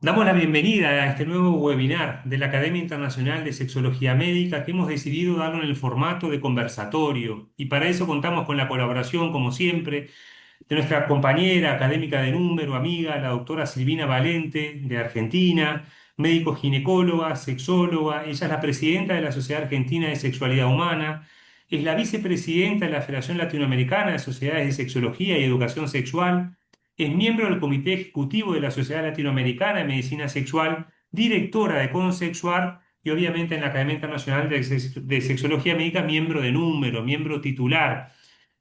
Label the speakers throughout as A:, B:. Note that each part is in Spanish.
A: Damos la bienvenida a este nuevo webinar de la Academia Internacional de Sexología Médica que hemos decidido darlo en el formato de conversatorio y para eso contamos con la colaboración, como siempre, de nuestra compañera académica de número, amiga, la doctora Silvina Valente de Argentina, médico ginecóloga, sexóloga. Ella es la presidenta de la Sociedad Argentina de Sexualidad Humana, es la vicepresidenta de la Federación Latinoamericana de Sociedades de Sexología y Educación Sexual. Es miembro del Comité Ejecutivo de la Sociedad Latinoamericana de Medicina Sexual, directora de Consexuar y obviamente en la Academia Internacional de Sexología Médica, miembro de número, miembro titular.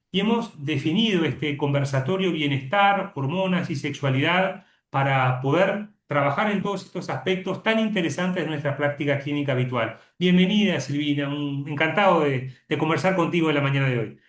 A: Y hemos definido este conversatorio bienestar, hormonas y sexualidad para poder trabajar en todos estos aspectos tan interesantes de nuestra práctica clínica habitual. Bienvenida, Silvina, encantado de conversar contigo en la mañana de hoy.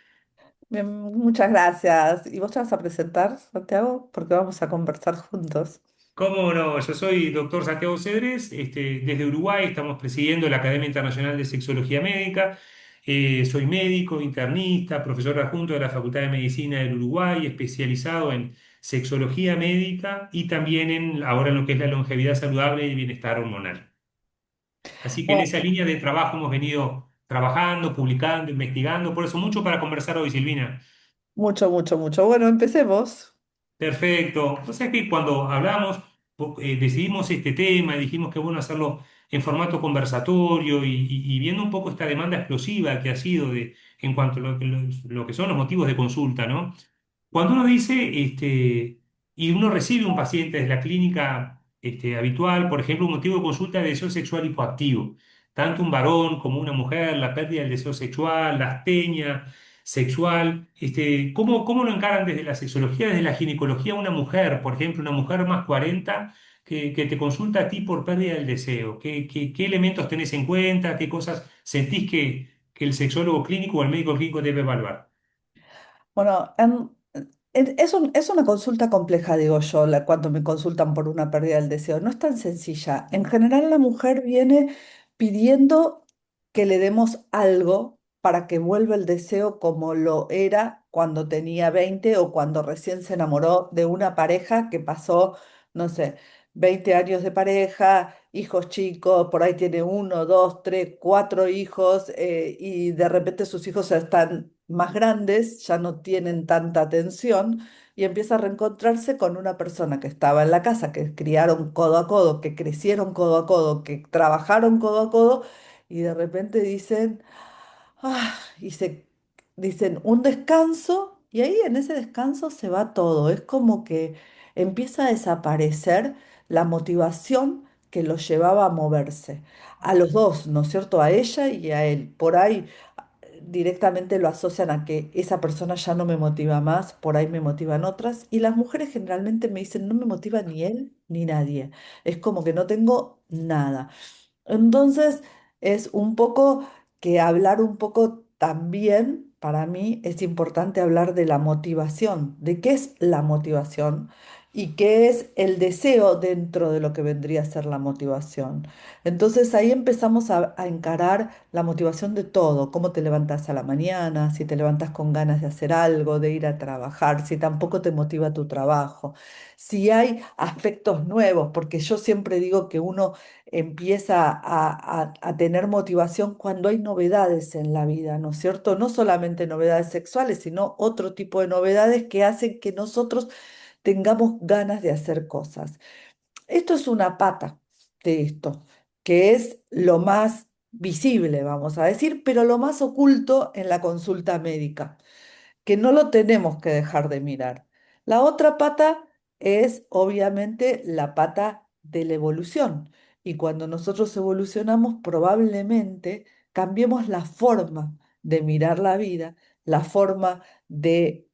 B: Bien, muchas gracias. ¿Y vos te vas a presentar, Santiago? Porque vamos a conversar juntos.
A: ¿Cómo no? Yo soy doctor Santiago Cedres, desde Uruguay estamos presidiendo la Academia Internacional de Sexología Médica. Soy médico, internista, profesor adjunto de la Facultad de Medicina del Uruguay, especializado en sexología médica y también ahora en lo que es la longevidad saludable y el bienestar hormonal. Así que en esa línea de trabajo hemos venido trabajando, publicando, investigando, por eso mucho para conversar hoy, Silvina.
B: Mucho, mucho, mucho. Bueno, empecemos.
A: Perfecto. O sea que cuando hablamos, decidimos este tema y dijimos que es bueno hacerlo en formato conversatorio y viendo un poco esta demanda explosiva que ha sido en cuanto a lo que son los motivos de consulta, ¿no? Cuando uno dice, y uno recibe un paciente desde la clínica habitual, por ejemplo, un motivo de consulta de deseo sexual hipoactivo, tanto un varón como una mujer, la pérdida del deseo sexual, la astenia sexual, ¿cómo lo encaran desde la sexología, desde la ginecología una mujer, por ejemplo, una mujer más 40 que te consulta a ti por pérdida del deseo? ¿Qué elementos tenés en cuenta? ¿Qué cosas sentís que el sexólogo clínico o el médico clínico debe evaluar?
B: Bueno, es una consulta compleja, digo yo, cuando me consultan por una pérdida del deseo. No es tan sencilla. En general, la mujer viene pidiendo que le demos algo para que vuelva el deseo como lo era cuando tenía 20 o cuando recién se enamoró de una pareja que pasó, no sé, 20 años de pareja, hijos chicos, por ahí tiene uno, dos, tres, cuatro hijos, y de repente sus hijos ya están más grandes, ya no tienen tanta atención y empieza a reencontrarse con una persona que estaba en la casa, que criaron codo a codo, que crecieron codo a codo, que trabajaron codo a codo y de repente dicen, ah, dicen un descanso y ahí en ese descanso se va todo. Es como que empieza a desaparecer la motivación que los llevaba a moverse. A los dos, ¿no es cierto? A ella y a él. Por ahí directamente lo asocian a que esa persona ya no me motiva más, por ahí me motivan otras. Y las mujeres generalmente me dicen, no me motiva ni él ni nadie. Es como que no tengo nada. Entonces, es un poco que hablar un poco también, para mí es importante hablar de la motivación, de qué es la motivación y qué es el deseo dentro de lo que vendría a ser la motivación. Entonces ahí empezamos a encarar la motivación de todo, cómo te levantas a la mañana, si te levantas con ganas de hacer algo, de ir a trabajar, si tampoco te motiva tu trabajo, si hay aspectos nuevos, porque yo siempre digo que uno empieza a tener motivación cuando hay novedades en la vida, ¿no es cierto? No solamente novedades sexuales, sino otro tipo de novedades que hacen que nosotros tengamos ganas de hacer cosas. Esto es una pata de esto, que es lo más visible, vamos a decir, pero lo más oculto en la consulta médica, que no lo tenemos que dejar de mirar. La otra pata es obviamente la pata de la evolución. Y cuando nosotros evolucionamos, probablemente cambiemos la forma de mirar la vida, la forma de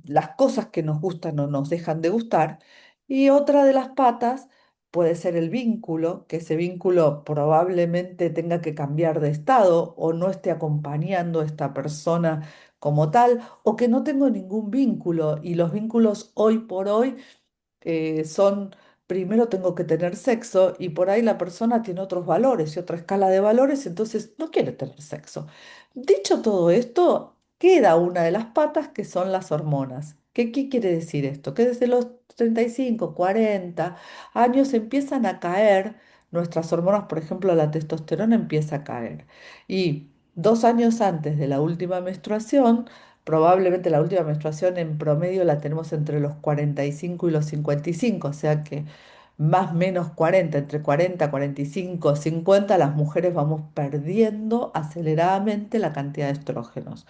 B: las cosas que nos gustan o nos dejan de gustar. Y otra de las patas puede ser el vínculo, que ese vínculo probablemente tenga que cambiar de estado o no esté acompañando a esta persona como tal, o que no tengo ningún vínculo. Y los vínculos hoy por hoy son, primero tengo que tener sexo y por ahí la persona tiene otros valores y otra escala de valores, entonces no quiere tener sexo. Dicho todo esto, queda una de las patas que son las hormonas. ¿Qué quiere decir esto? Que desde los 35, 40 años empiezan a caer nuestras hormonas, por ejemplo, la testosterona empieza a caer. Y 2 años antes de la última menstruación, probablemente la última menstruación en promedio la tenemos entre los 45 y los 55, o sea que más o menos 40, entre 40, 45, 50, las mujeres vamos perdiendo aceleradamente la cantidad de estrógenos.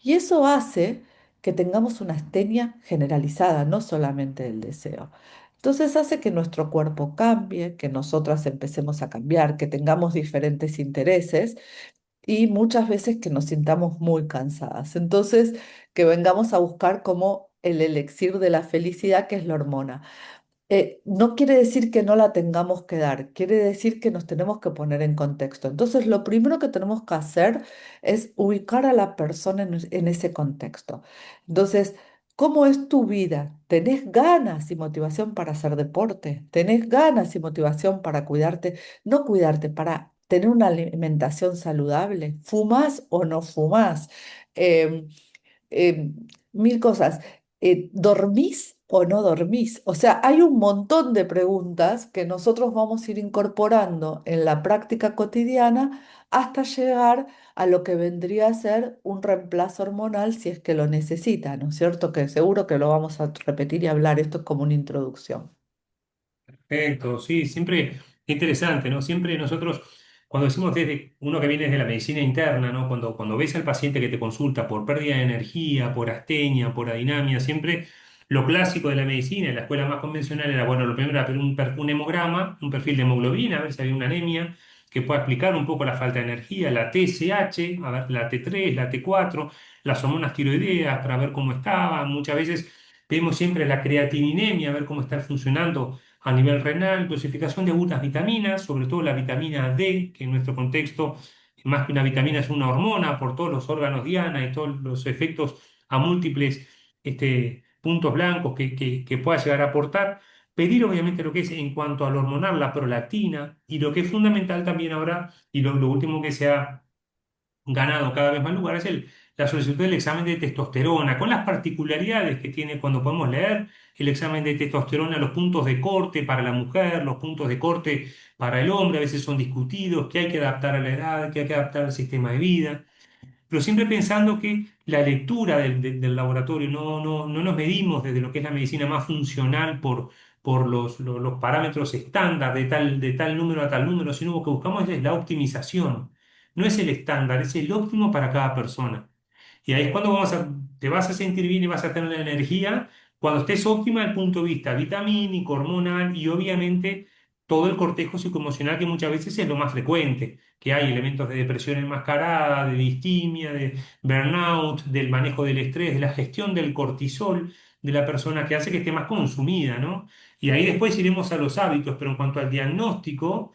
B: Y eso hace que tengamos una astenia generalizada, no solamente del deseo. Entonces hace que nuestro cuerpo cambie, que nosotras empecemos a cambiar, que tengamos diferentes intereses y muchas veces que nos sintamos muy cansadas. Entonces, que vengamos a buscar como el elixir de la felicidad, que es la hormona. No quiere decir que no la tengamos que dar, quiere decir que nos tenemos que poner en contexto. Entonces, lo primero que tenemos que hacer es ubicar a la persona en ese contexto. Entonces, ¿cómo es tu vida? ¿Tenés ganas y motivación para hacer deporte? ¿Tenés ganas y motivación para cuidarte? No cuidarte, para tener una alimentación saludable. ¿Fumás o no fumás? Em, eh, Mil cosas. ¿Dormís o no dormís? O sea, hay un montón de preguntas que nosotros vamos a ir incorporando en la práctica cotidiana hasta llegar a lo que vendría a ser un reemplazo hormonal si es que lo necesita, ¿no es cierto? Que seguro que lo vamos a repetir y hablar, esto es como una introducción.
A: Perfecto, sí, siempre interesante, ¿no? Siempre nosotros, cuando decimos desde uno que viene desde la medicina interna, ¿no? Cuando ves al paciente que te consulta por pérdida de energía, por astenia, por adinamia, siempre lo clásico de la medicina, en la escuela más convencional era, bueno, lo primero era un hemograma, un perfil de hemoglobina, a ver si había una anemia, que pueda explicar un poco la falta de energía, la TSH, a ver, la T3, la T4, las hormonas tiroideas, para ver cómo estaba. Muchas veces vemos siempre la creatininemia, a ver cómo está funcionando a nivel renal, dosificación de algunas vitaminas, sobre todo la vitamina D, que en nuestro contexto, más que una vitamina, es una hormona por todos los órganos diana y todos los efectos a múltiples puntos blancos que pueda llegar a aportar. Pedir obviamente lo que es en cuanto al hormonal, la prolactina, y lo que es fundamental también ahora, y lo último que se ha ganado cada vez más lugar es la solicitud del examen de testosterona, con las particularidades que tiene cuando podemos leer el examen de testosterona, los puntos de corte para la mujer, los puntos de corte para el hombre, a veces son discutidos, que hay que adaptar a la edad, que hay que adaptar al sistema de vida, pero siempre pensando que la lectura del laboratorio no nos medimos desde lo que es la medicina más funcional por los parámetros estándar de tal número a tal número, sino que buscamos es la optimización. No es el estándar, es el óptimo para cada persona. Y ahí es cuando te vas a sentir bien y vas a tener la energía cuando estés óptima desde el punto de vista vitamínico, hormonal y obviamente todo el cortejo psicoemocional que muchas veces es lo más frecuente, que hay elementos de depresión enmascarada, de distimia, de burnout, del manejo del estrés, de la gestión del cortisol de la persona que hace que esté más consumida, ¿no? Y ahí después iremos a los hábitos, pero en cuanto al diagnóstico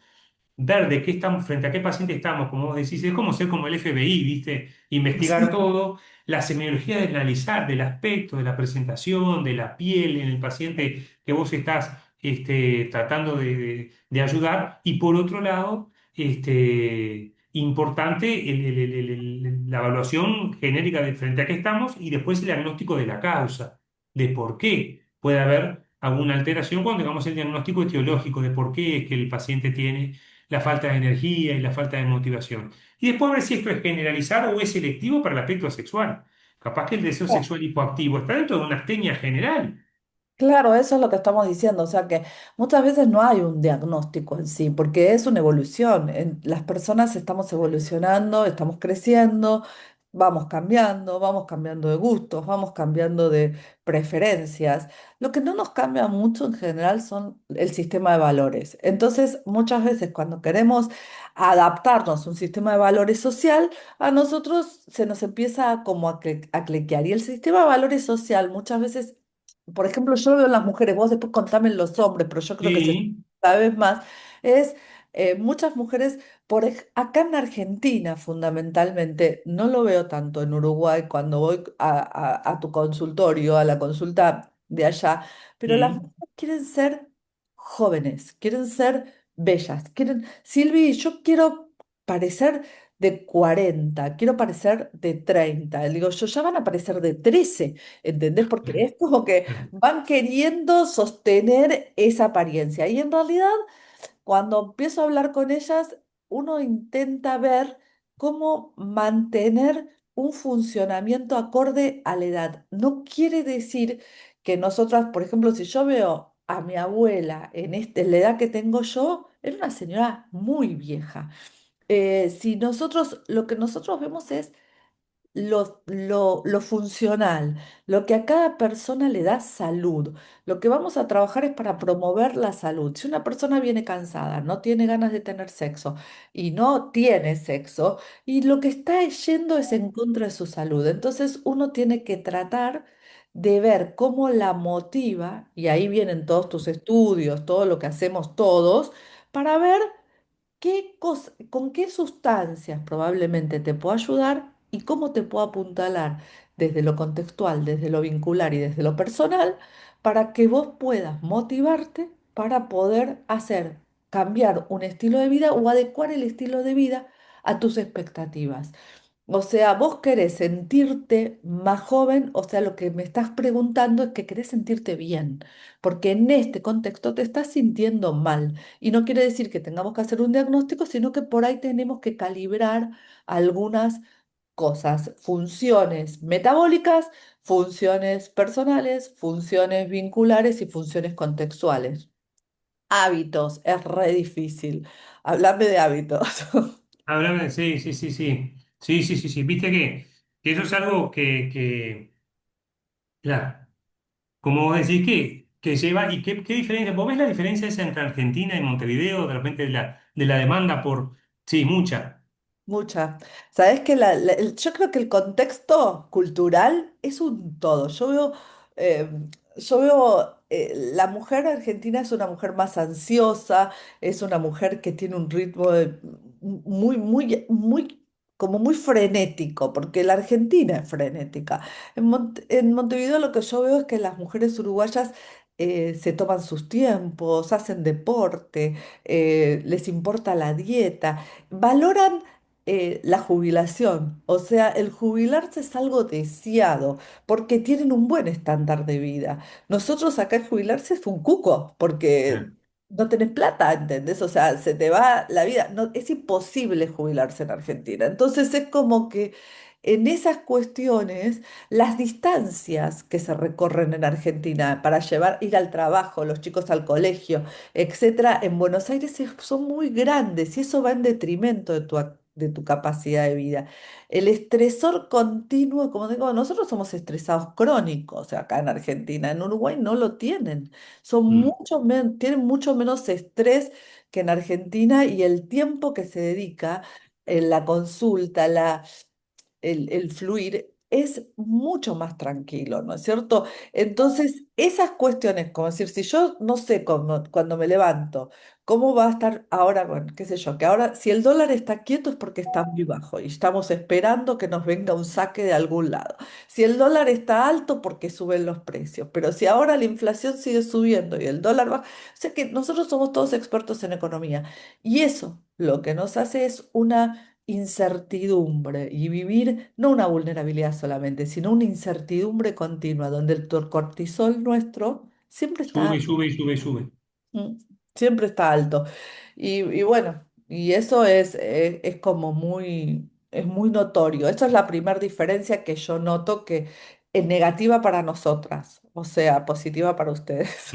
A: ver de qué estamos, frente a qué paciente estamos, como vos decís, es como ser como el FBI, ¿viste? Investigar todo, la semiología de analizar del aspecto, de la presentación, de la piel en el paciente que vos estás tratando de ayudar, y por otro lado, importante la evaluación genérica de frente a qué estamos y después el diagnóstico de la causa, de por qué puede haber alguna alteración cuando tengamos el diagnóstico etiológico de por qué es que el paciente tiene la falta de energía y la falta de motivación. Y después ver si esto es generalizado o es selectivo para el aspecto sexual. Capaz que el deseo sexual hipoactivo está dentro de una astenia general.
B: Claro, eso es lo que estamos diciendo, o sea que muchas veces no hay un diagnóstico en sí, porque es una evolución. Las personas estamos evolucionando, estamos creciendo, vamos cambiando de gustos, vamos cambiando de preferencias. Lo que no nos cambia mucho en general son el sistema de valores. Entonces, muchas veces cuando queremos adaptarnos a un sistema de valores social, a nosotros se nos empieza como a cliquear. Y el sistema de valores social muchas veces, por ejemplo, yo lo veo en las mujeres, vos después contame en los hombres, pero yo creo que se
A: Sí,
B: cada vez más, es muchas mujeres, acá en Argentina fundamentalmente, no lo veo tanto en Uruguay cuando voy a tu consultorio, a la consulta de allá, pero las
A: sí,
B: mujeres quieren ser jóvenes, quieren ser bellas, quieren, Silvi, yo quiero parecer de 40, quiero parecer de 30. Le digo, yo ya van a parecer de 13, ¿entendés? Porque es como que van queriendo sostener esa apariencia. Y en realidad, cuando empiezo a hablar con ellas, uno intenta ver cómo mantener un funcionamiento acorde a la edad. No quiere decir que nosotras, por ejemplo, si yo veo a mi abuela en la edad que tengo yo, era una señora muy vieja. Si nosotros, lo que nosotros vemos es lo funcional, lo que a cada persona le da salud. Lo que vamos a trabajar es para promover la salud. Si una persona viene cansada, no tiene ganas de tener sexo y no tiene sexo, y lo que está yendo es en contra de su salud, entonces uno tiene que tratar de ver cómo la motiva, y ahí vienen todos tus estudios, todo lo que hacemos todos, para ver con qué sustancias probablemente te puedo ayudar y cómo te puedo apuntalar desde lo contextual, desde lo vincular y desde lo personal para que vos puedas motivarte para poder hacer cambiar un estilo de vida o adecuar el estilo de vida a tus expectativas. O sea, vos querés sentirte más joven, o sea, lo que me estás preguntando es que querés sentirte bien, porque en este contexto te estás sintiendo mal. Y no quiere decir que tengamos que hacer un diagnóstico, sino que por ahí tenemos que calibrar algunas cosas, funciones metabólicas, funciones personales, funciones vinculares y funciones contextuales. Hábitos, es re difícil. Háblame de hábitos.
A: Háblame, sí, sí, sí, sí. Sí, sí, sí, sí. Viste que eso es algo claro, como vos decís, que lleva, y qué diferencia, ¿vos ves la diferencia esa entre Argentina y Montevideo, de repente de la demanda por, sí, mucha.
B: Mucha. Sabes que yo creo que el contexto cultural es un todo. Eh, la mujer argentina es una mujer más ansiosa, es una mujer que tiene un ritmo muy, muy, muy, como muy frenético, porque la Argentina es frenética. En Montevideo lo que yo veo es que las mujeres uruguayas se toman sus tiempos, hacen deporte, les importa la dieta, valoran la jubilación. O sea, el jubilarse es algo deseado porque tienen un buen estándar de vida. Nosotros acá el jubilarse es un cuco porque
A: Claro.
B: no tenés plata, ¿entendés? O sea, se te va la vida. No, es imposible jubilarse en Argentina. Entonces es como que en esas cuestiones, las distancias que se recorren en Argentina para ir al trabajo, los chicos al colegio, etcétera, en Buenos Aires son muy grandes y eso va en detrimento de tu capacidad de vida. El estresor continuo, como digo, nosotros somos estresados crónicos acá en Argentina, en Uruguay no lo tienen,
A: Mm,
B: tienen mucho menos estrés que en Argentina y el tiempo que se dedica en la consulta, el fluir es mucho más tranquilo, ¿no es cierto? Entonces, esas cuestiones, como decir, si yo no sé cuando me levanto, cómo va a estar ahora, bueno, qué sé yo, que ahora si el dólar está quieto es porque está muy bajo y estamos esperando que nos venga un saque de algún lado. Si el dólar está alto, porque suben los precios, pero si ahora la inflación sigue subiendo y el dólar baja, o sea que nosotros somos todos expertos en economía y eso lo que nos hace es una incertidumbre y vivir no una vulnerabilidad solamente, sino una incertidumbre continua, donde el cortisol nuestro siempre está,
A: sube y sube y sube y sube.
B: mm, siempre está alto. Y bueno, y eso es como es muy notorio. Esa es la primera diferencia que yo noto que es negativa para nosotras, o sea, positiva para ustedes.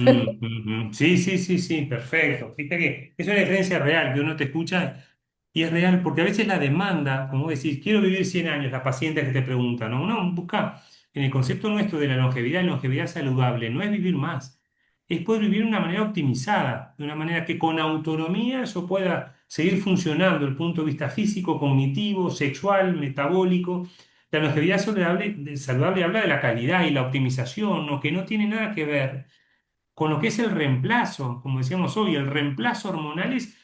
A: Sí, sí, sí, sí, perfecto. Fíjate que es una diferencia real, que uno te escucha y es real, porque a veces la demanda, como decís, quiero vivir 100 años, la paciente que te pregunta, ¿no? Uno busca, en el concepto nuestro de la longevidad saludable, no es vivir más, es poder vivir de una manera optimizada, de una manera que con autonomía eso pueda seguir funcionando desde el punto de vista físico, cognitivo, sexual, metabólico. La saludable habla de la calidad y la optimización, ¿no? Que no tiene nada que ver con lo que es el reemplazo, como decíamos hoy, el reemplazo hormonal es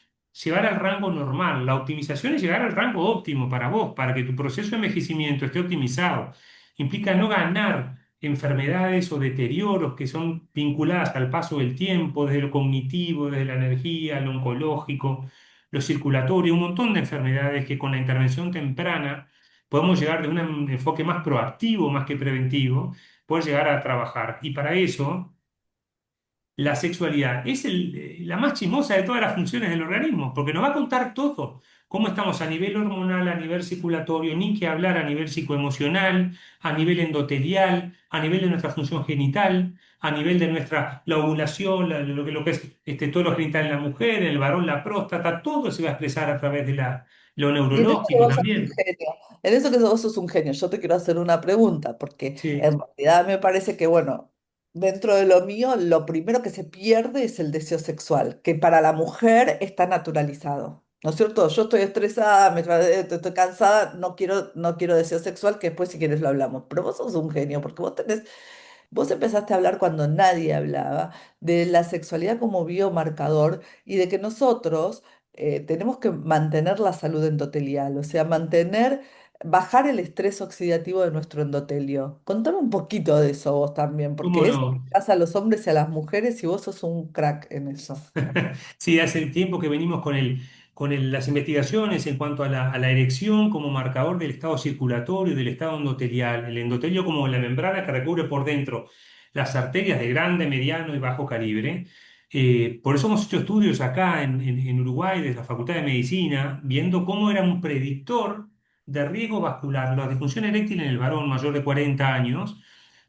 A: llegar al rango normal, la optimización es llegar al rango óptimo para vos, para que tu proceso de envejecimiento esté optimizado. Implica no ganar enfermedades o deterioros que son vinculadas al paso del tiempo, desde lo cognitivo, desde la energía, lo oncológico. lo circulatorio, un montón de enfermedades que con la intervención temprana podemos llegar de un enfoque más proactivo, más que preventivo, poder llegar a trabajar. Y para eso la sexualidad es la más chismosa de todas las funciones del organismo, porque nos va a contar todo, cómo estamos a nivel hormonal, a nivel circulatorio, ni que hablar a nivel psicoemocional, a nivel endotelial, a nivel de nuestra función genital, a nivel de nuestra, la ovulación, lo que es todo lo genital en la mujer, en el varón, la próstata, todo se va a expresar a través de lo
B: Y en eso que
A: neurológico
B: vos sos un
A: también.
B: genio, en eso que vos sos un genio, yo te quiero hacer una pregunta, porque
A: Sí.
B: en realidad me parece que, bueno, dentro de lo mío, lo primero que se pierde es el deseo sexual, que para la mujer está naturalizado. ¿No es cierto? Yo estoy estresada, estoy cansada, no quiero deseo sexual, que después si quieres lo hablamos. Pero vos sos un genio, porque vos empezaste a hablar cuando nadie hablaba de la sexualidad como biomarcador y de que nosotros tenemos que mantener la salud endotelial, o sea, bajar el estrés oxidativo de nuestro endotelio. Contame un poquito de eso vos también,
A: ¿Cómo
B: porque eso le
A: no?
B: pasa a los hombres y a las mujeres y vos sos un crack en eso.
A: Sí, hace tiempo que venimos las investigaciones en cuanto a la erección como marcador del estado circulatorio y del estado endotelial. El endotelio como la membrana que recubre por dentro las arterias de grande, mediano y bajo calibre. Por eso hemos hecho estudios acá en Uruguay, desde la Facultad de Medicina, viendo cómo era un predictor de riesgo vascular, la disfunción eréctil en el varón mayor de 40 años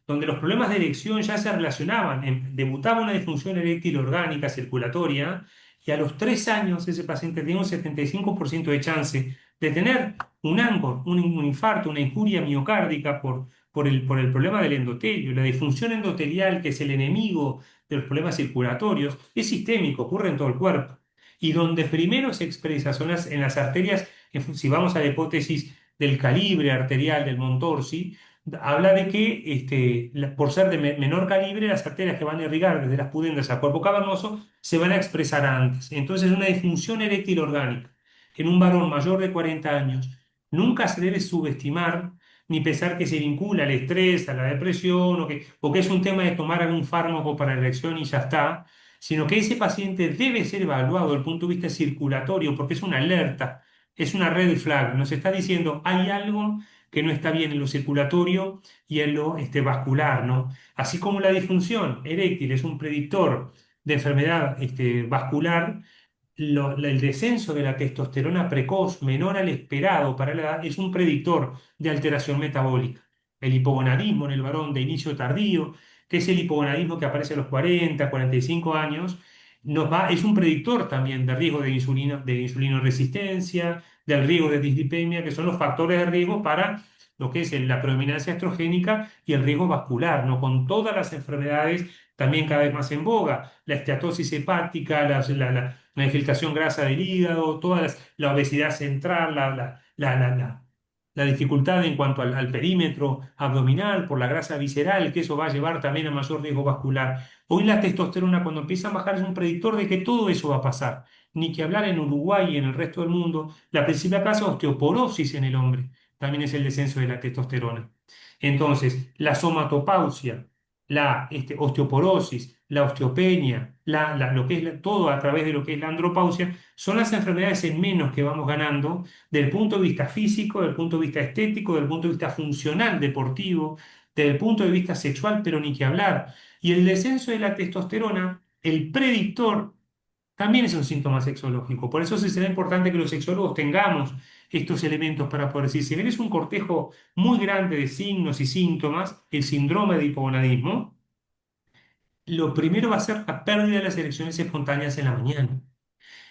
A: donde los problemas de erección ya se relacionaban. Debutaba una disfunción eréctil orgánica circulatoria y a los 3 años ese paciente tenía un 75% de chance de tener un ANCOR, un infarto, una injuria miocárdica por el problema del endotelio. La disfunción endotelial, que es el enemigo de los problemas circulatorios, es sistémico, ocurre en todo el cuerpo. Y donde primero se expresa son en las arterias, si vamos a la hipótesis del calibre arterial del Montorsi, habla de que por ser de menor calibre, las arterias que van a irrigar desde las pudendas al cuerpo cavernoso se van a expresar antes. Entonces, una disfunción eréctil orgánica en un varón mayor de 40 años nunca se debe subestimar ni pensar que se vincula al estrés, a la depresión o que es un tema de tomar algún fármaco para la erección y ya está, sino que ese paciente debe ser evaluado desde el punto de vista circulatorio porque es una alerta, es una red flag, nos está diciendo hay algo que no está bien en lo circulatorio y en lo vascular, ¿no? Así como la disfunción eréctil es un predictor de enfermedad vascular, el descenso de la testosterona precoz menor al esperado para la edad es un predictor de alteración metabólica. El hipogonadismo en el varón de inicio tardío, que es el hipogonadismo que aparece a los 40, 45 años, es un predictor también de riesgo de insulinoresistencia, del riesgo de dislipemia, que son los factores de riesgo para lo que es la predominancia estrogénica y el riesgo vascular, ¿no? Con todas las enfermedades también cada vez más en boga, la esteatosis hepática, la infiltración grasa del hígado, la obesidad central, la dificultad en cuanto al perímetro abdominal por la grasa visceral, que eso va a llevar también a mayor riesgo vascular. Hoy la testosterona cuando empieza a bajar es un predictor de que todo eso va a pasar. Ni que hablar en Uruguay y en el resto del mundo, la principal causa de osteoporosis en el hombre también es el descenso de la testosterona. Entonces, la somatopausia, la osteoporosis, la osteopenia, lo que es todo a través de lo que es la andropausia, son las enfermedades en menos que vamos ganando del punto de vista físico, del punto de vista estético, del punto de vista funcional, deportivo, desde el punto de vista sexual, pero ni que hablar. Y el descenso de la testosterona, el predictor, también es un síntoma sexológico. Por eso sí será importante que los sexólogos tengamos estos elementos para poder decir, si bien es un cortejo muy grande de signos y síntomas, el síndrome de hipogonadismo, lo primero va a ser la pérdida de las erecciones espontáneas en la mañana.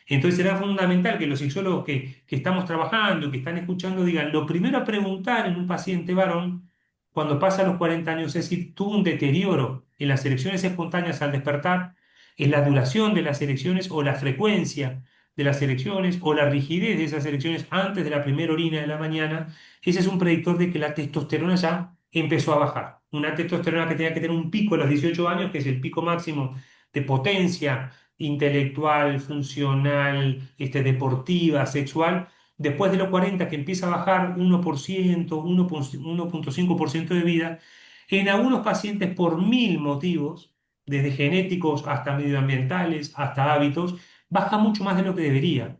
A: Entonces será fundamental que los sexólogos que estamos trabajando, que están escuchando, digan, lo primero a preguntar en un paciente varón, cuando pasa los 40 años, es si tuvo un deterioro en las erecciones espontáneas al despertar, en la duración de las erecciones o la frecuencia de las erecciones o la rigidez de esas erecciones antes de la primera orina de la mañana, ese es un predictor de que la testosterona ya empezó a bajar. Una testosterona que tenía que tener un pico a los 18 años, que es el pico máximo de potencia intelectual, funcional, deportiva, sexual, después de los 40 que empieza a bajar 1%, 1,5% de vida, en algunos pacientes por mil motivos, desde genéticos hasta medioambientales, hasta hábitos, baja mucho más de lo que debería.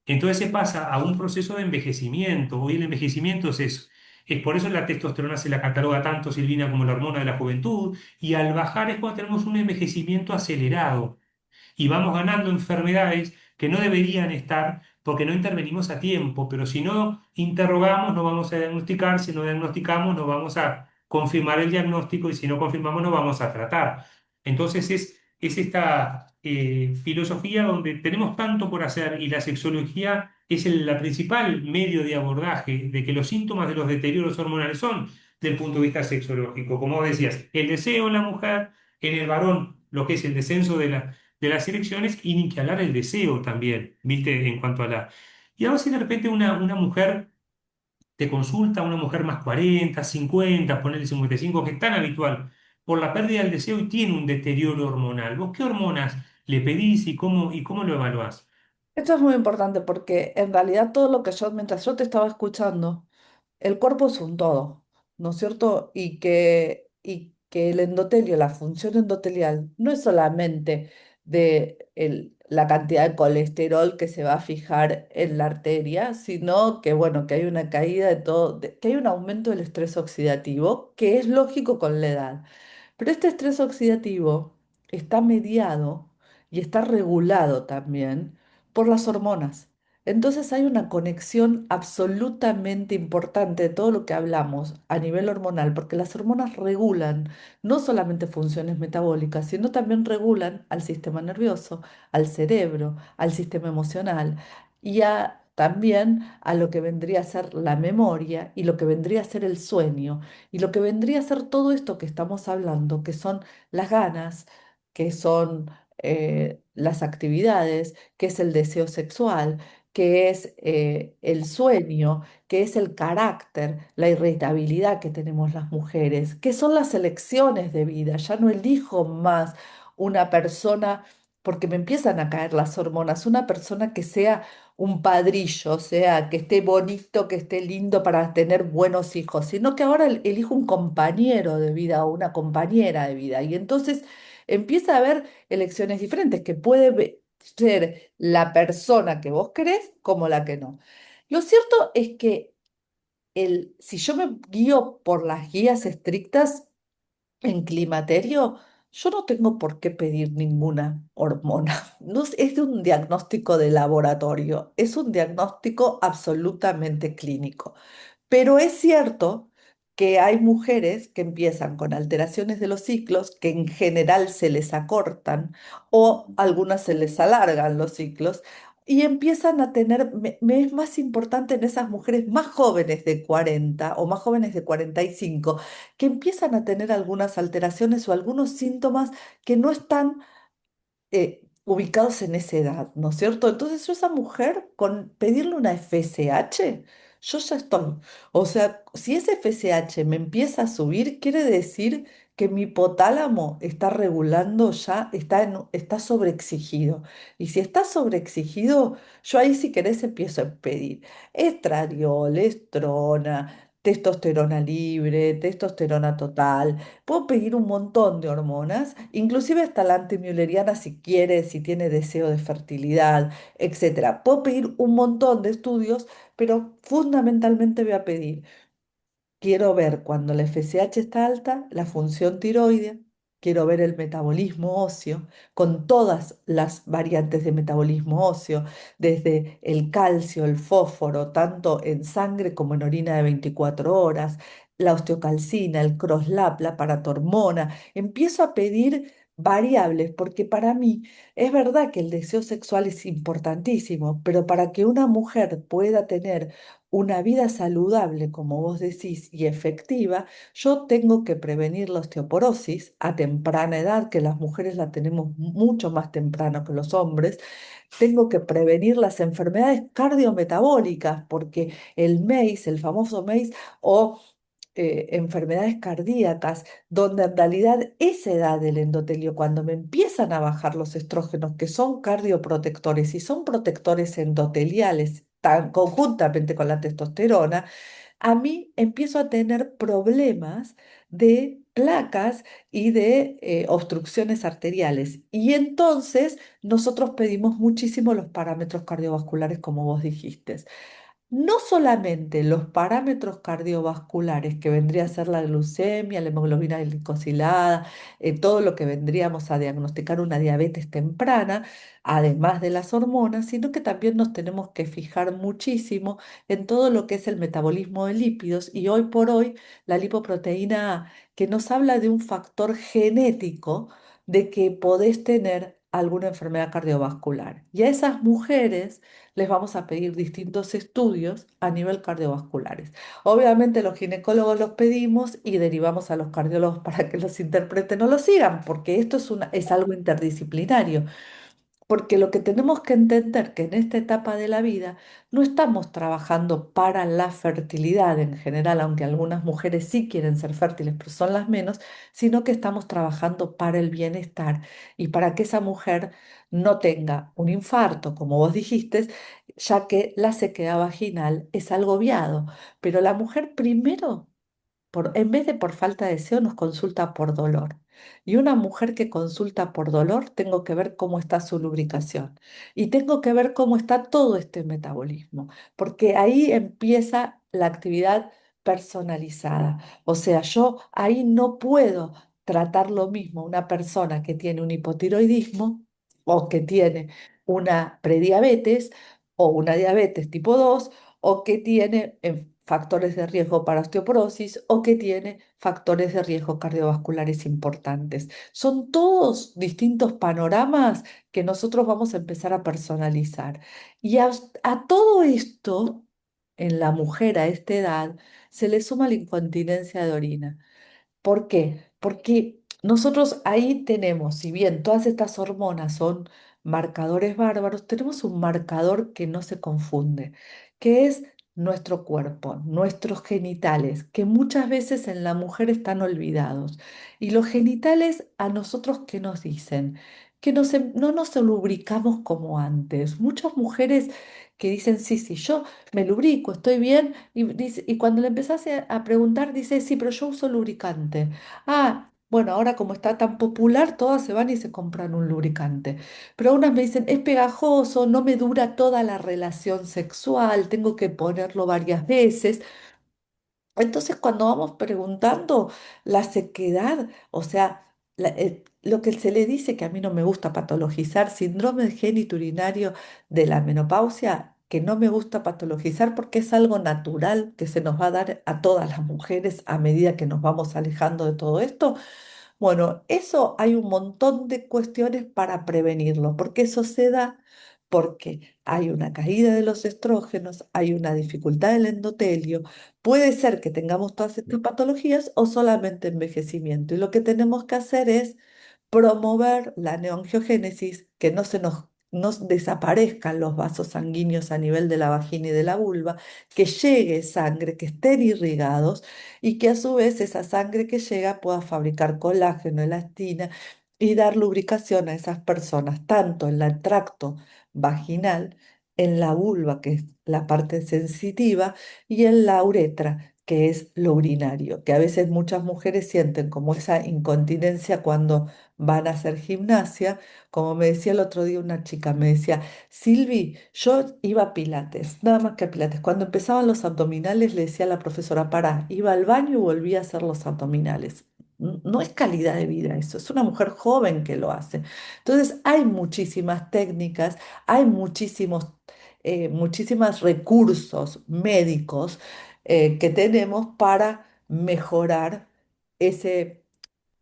A: Entonces se pasa a un proceso de envejecimiento. Hoy el envejecimiento es eso. Es por eso la testosterona se la cataloga tanto, Silvina, como la hormona de la juventud, y al bajar es cuando tenemos un envejecimiento acelerado y vamos ganando enfermedades que no deberían estar porque no intervenimos a tiempo, pero si no interrogamos no vamos a diagnosticar, si no diagnosticamos no vamos a confirmar el diagnóstico y si no confirmamos no vamos a tratar. Entonces es esta filosofía donde tenemos tanto por hacer y la sexología es la principal medio de abordaje de que los síntomas de los deterioros hormonales son del punto de vista sexológico. Como vos decías, el deseo en la mujer, en el varón, lo que es el descenso de las elecciones y ni que hablar el deseo también, ¿viste? En cuanto a la... Y ahora si de repente una mujer te consulta, una mujer más 40 50 ponele 55 que es tan habitual, por la pérdida del deseo y tiene un deterioro hormonal, ¿vos qué hormonas le pedís y cómo lo evaluás?
B: Esto es muy importante porque en realidad todo lo que yo, mientras yo te estaba escuchando, el cuerpo es un todo, ¿no es cierto? Y que el endotelio, la función endotelial, no es solamente de la cantidad de colesterol que se va a fijar en la arteria, sino que, bueno, que hay una caída de todo, que hay un aumento del estrés oxidativo, que es lógico con la edad. Pero este estrés oxidativo está mediado y está regulado también por las hormonas. Entonces hay una conexión absolutamente importante de todo lo que hablamos a nivel hormonal, porque las hormonas regulan no solamente funciones metabólicas, sino también regulan al sistema nervioso, al cerebro, al sistema emocional también a lo que vendría a ser la memoria y lo que vendría a ser el sueño y lo que vendría a ser todo esto que estamos hablando, que son las ganas, que son las actividades, que es el deseo sexual, que es el sueño, que es el carácter, la irritabilidad que tenemos las mujeres, que son las elecciones de vida. Ya no elijo más una persona porque me empiezan a caer las hormonas, una persona que sea un padrillo, o sea, que esté bonito, que esté lindo para tener buenos hijos, sino que ahora elijo un compañero de vida o una compañera de vida. Y entonces empieza a haber elecciones diferentes, que puede ser la persona que vos querés como la que no. Lo cierto es que si yo me guío por las guías estrictas, en climaterio, yo no tengo por qué pedir ninguna hormona. No es un diagnóstico de laboratorio, es un diagnóstico absolutamente clínico. Pero es cierto que hay mujeres que empiezan con alteraciones de los ciclos que en general se les acortan o algunas se les alargan los ciclos y empiezan a tener, me es más importante en esas mujeres más jóvenes de 40 o más jóvenes de 45 que empiezan a tener algunas alteraciones o algunos síntomas que no están ubicados en esa edad, ¿no es cierto? Entonces yo a esa mujer, con pedirle una FSH, yo ya estoy. O sea, si ese FSH me empieza a subir, quiere decir que mi hipotálamo está regulando ya, está sobreexigido. Y si está sobreexigido, yo ahí si querés empiezo a pedir estradiol, estrona, testosterona libre, testosterona total. Puedo pedir un montón de hormonas, inclusive hasta la antimülleriana si quiere, si tiene deseo de fertilidad, etcétera. Puedo pedir un montón de estudios, pero fundamentalmente voy a pedir. Quiero ver cuando la FSH está alta, la función tiroidea. Quiero ver el metabolismo óseo, con todas las variantes de metabolismo óseo, desde el calcio, el fósforo, tanto en sangre como en orina de 24 horas, la osteocalcina, el crosslap, la paratormona. Empiezo a pedir variables, porque para mí es verdad que el deseo sexual es importantísimo, pero para que una mujer pueda tener una vida saludable, como vos decís, y efectiva, yo tengo que prevenir la osteoporosis a temprana edad, que las mujeres la tenemos mucho más temprano que los hombres. Tengo que prevenir las enfermedades cardiometabólicas, porque el MACE, el famoso MACE, o enfermedades cardíacas, donde en realidad esa edad del endotelio, cuando me empiezan a bajar los estrógenos, que son cardioprotectores y son protectores endoteliales, conjuntamente con la testosterona, a mí empiezo a tener problemas de placas y de obstrucciones arteriales. Y entonces nosotros pedimos muchísimo los parámetros cardiovasculares, como vos dijiste. No solamente los parámetros cardiovasculares, que vendría a ser la glucemia, la hemoglobina glicosilada, todo lo que vendríamos a diagnosticar una diabetes temprana, además de las hormonas, sino que también nos tenemos que fijar muchísimo en todo lo que es el metabolismo de lípidos y hoy por hoy la lipoproteína A, que nos habla de un factor genético de que podés tener alguna enfermedad cardiovascular. Y a esas mujeres les vamos a pedir distintos estudios a nivel cardiovasculares. Obviamente los ginecólogos los pedimos y derivamos a los cardiólogos para que los interpreten o los sigan, porque esto es algo interdisciplinario. Porque lo que tenemos que entender que en esta etapa de la vida no estamos trabajando para la fertilidad en general, aunque algunas mujeres sí quieren ser fértiles, pero son las menos, sino que estamos trabajando para el bienestar y para que esa mujer no tenga un infarto, como vos dijiste, ya que la sequedad vaginal es algo obviado. Pero la mujer primero en vez de por falta de deseo, nos consulta por dolor. Y una mujer que consulta por dolor, tengo que ver cómo está su lubricación. Y tengo que ver cómo está todo este metabolismo, porque ahí empieza la actividad personalizada. O sea, yo ahí no puedo tratar lo mismo una persona que tiene un hipotiroidismo o que tiene una prediabetes o una diabetes tipo 2 o que tiene factores de riesgo para osteoporosis o que tiene factores de riesgo cardiovasculares importantes. Son todos distintos panoramas que nosotros vamos a empezar a personalizar. Y a todo esto, en la mujer a esta edad, se le suma la incontinencia de orina. ¿Por qué? Porque nosotros ahí tenemos, si bien todas estas hormonas son marcadores bárbaros, tenemos un marcador que no se confunde, que es nuestro cuerpo, nuestros genitales, que muchas veces en la mujer están olvidados. Y los genitales a nosotros, ¿qué nos dicen? Que no nos lubricamos como antes. Muchas mujeres que dicen, sí, sí, yo me lubrico, estoy bien. Y cuando le empezás a preguntar, dice, sí, pero yo uso lubricante. Ah, bueno, ahora como está tan popular, todas se van y se compran un lubricante. Pero unas me dicen, es pegajoso, no me dura toda la relación sexual, tengo que ponerlo varias veces. Entonces, cuando vamos preguntando la sequedad, o sea, lo que se le dice, que a mí no me gusta patologizar, síndrome genitourinario de la menopausia, que no me gusta patologizar porque es algo natural que se nos va a dar a todas las mujeres a medida que nos vamos alejando de todo esto. Bueno, eso hay un montón de cuestiones para prevenirlo, porque eso se da porque hay una caída de los estrógenos, hay una dificultad del endotelio, puede ser que tengamos todas estas patologías o solamente envejecimiento. Y lo que tenemos que hacer es promover la neoangiogénesis, que nos desaparezcan los vasos sanguíneos a nivel de la vagina y de la vulva, que llegue sangre, que estén irrigados y que a su vez esa sangre que llega pueda fabricar colágeno, elastina y dar lubricación a esas personas, tanto en el tracto vaginal, en la vulva, que es la parte sensitiva, y en la uretra, que es lo urinario, que a veces muchas mujeres sienten como esa incontinencia cuando van a hacer gimnasia. Como me decía el otro día una chica, me decía, Silvi, yo iba a Pilates, nada más que a Pilates. Cuando empezaban los abdominales le decía a la profesora, para, iba al baño y volvía a hacer los abdominales. No es calidad de vida eso, es una mujer joven que lo hace. Entonces hay muchísimas técnicas, hay muchísimos recursos médicos que tenemos para mejorar ese,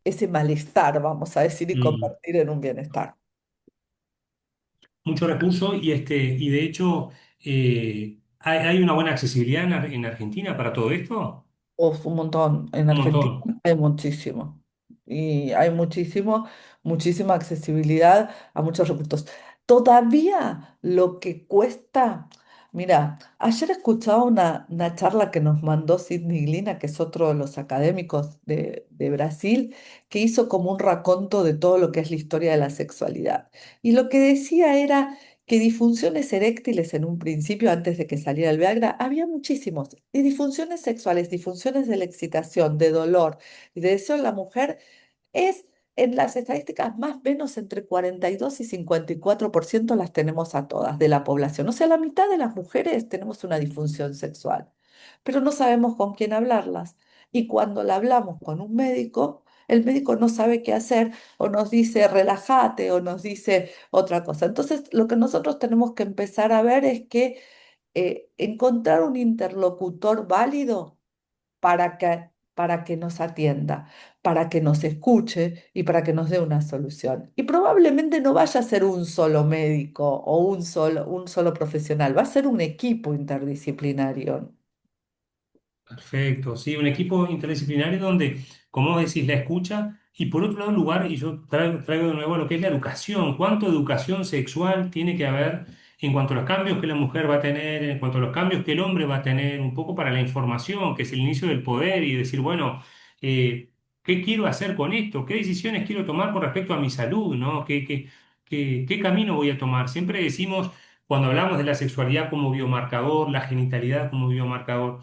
B: ese malestar, vamos a decir, y
A: Mm.
B: convertir en un bienestar.
A: Mucho recurso y de hecho, ¿hay una buena accesibilidad en Argentina para todo esto?
B: Uf, un montón. En
A: Un montón.
B: Argentina hay muchísimo. Y hay muchísima accesibilidad a muchos recursos. Todavía lo que cuesta, mira, ayer escuchaba una charla que nos mandó Sidney Glina, que es otro de los académicos de Brasil, que hizo como un raconto de todo lo que es la historia de la sexualidad. Y lo que decía era que disfunciones eréctiles en un principio, antes de que saliera el Viagra, había muchísimos. Y disfunciones sexuales, disfunciones de la excitación, de dolor y de deseo en la mujer es, en las estadísticas, más o menos entre 42 y 54% las tenemos a todas de la población. O sea, la mitad de las mujeres tenemos una disfunción sexual, pero no sabemos con quién hablarlas. Y cuando la hablamos con un médico, el médico no sabe qué hacer o nos dice relájate o nos dice otra cosa. Entonces, lo que nosotros tenemos que empezar a ver es que encontrar un interlocutor válido para que nos atienda, para que nos escuche y para que nos dé una solución. Y probablemente no vaya a ser un solo médico o un solo profesional, va a ser un equipo interdisciplinario.
A: Perfecto, sí, un equipo interdisciplinario donde, como vos decís, la escucha y por otro lado un lugar, y yo traigo de nuevo lo que es la educación, cuánto educación sexual tiene que haber en cuanto a los cambios que la mujer va a tener, en cuanto a los cambios que el hombre va a tener, un poco para la información, que es el inicio del poder y decir, bueno, ¿qué quiero hacer con esto? ¿Qué decisiones quiero tomar con respecto a mi salud? ¿No? ¿Qué camino voy a tomar? Siempre decimos, cuando hablamos de la sexualidad como biomarcador, la genitalidad como biomarcador,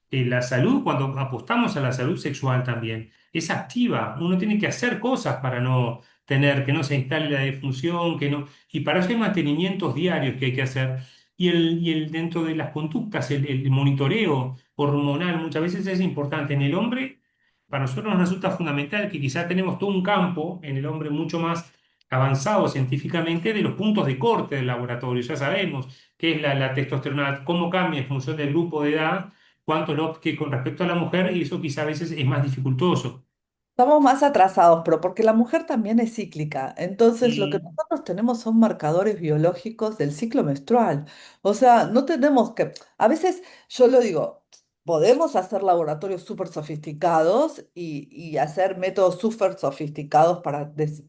A: la salud, cuando apostamos a la salud sexual también, es activa. Uno tiene que hacer cosas para no tener, que no se instale la disfunción, que no, y para eso hay mantenimientos diarios que hay que hacer. Y el dentro de las conductas, el monitoreo hormonal muchas veces es importante. En el hombre, para nosotros nos resulta fundamental que quizá tenemos todo un campo en el hombre mucho más avanzado científicamente de los puntos de corte del laboratorio. Ya sabemos qué es la testosterona, cómo cambia en función del grupo de edad, cuánto lo que con respecto a la mujer, y eso quizá a veces es más dificultoso.
B: Estamos más atrasados, pero porque la mujer también es cíclica. Entonces, lo que
A: Y
B: nosotros tenemos son marcadores biológicos del ciclo menstrual. O sea, no tenemos que... A veces yo lo digo, podemos hacer laboratorios súper sofisticados y hacer métodos súper sofisticados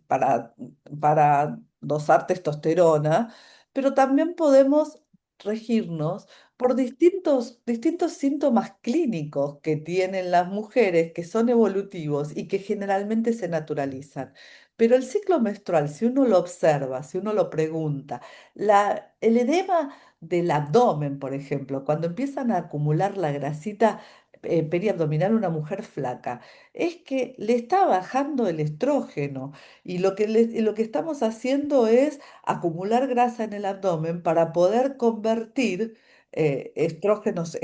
B: para dosar testosterona, pero también podemos regirnos por distintos síntomas clínicos que tienen las mujeres, que son evolutivos y que generalmente se naturalizan. Pero el ciclo menstrual, si uno lo observa, si uno lo pregunta, el edema del abdomen, por ejemplo, cuando empiezan a acumular la grasita periabdominal a una mujer flaca, es que le está bajando el estrógeno y lo que estamos haciendo es acumular grasa en el abdomen para poder convertir estrógenos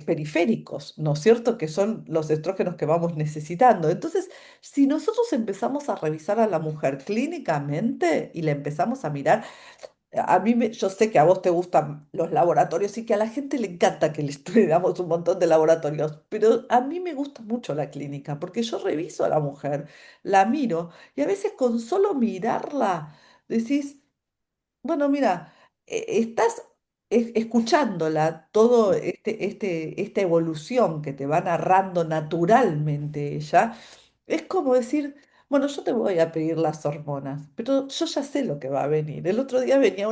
B: periféricos, ¿no es cierto? Que son los estrógenos que vamos necesitando. Entonces, si nosotros empezamos a revisar a la mujer clínicamente y la empezamos a mirar, yo sé que a vos te gustan los laboratorios y que a la gente le encanta que le estudiamos un montón de laboratorios, pero a mí me gusta mucho la clínica porque yo reviso a la mujer, la miro y a veces con solo mirarla decís, bueno, mira, estás escuchándola, todo esta evolución que te va narrando naturalmente ella, es como decir, bueno, yo te voy a pedir las hormonas, pero yo ya sé lo que va a venir. El otro día vino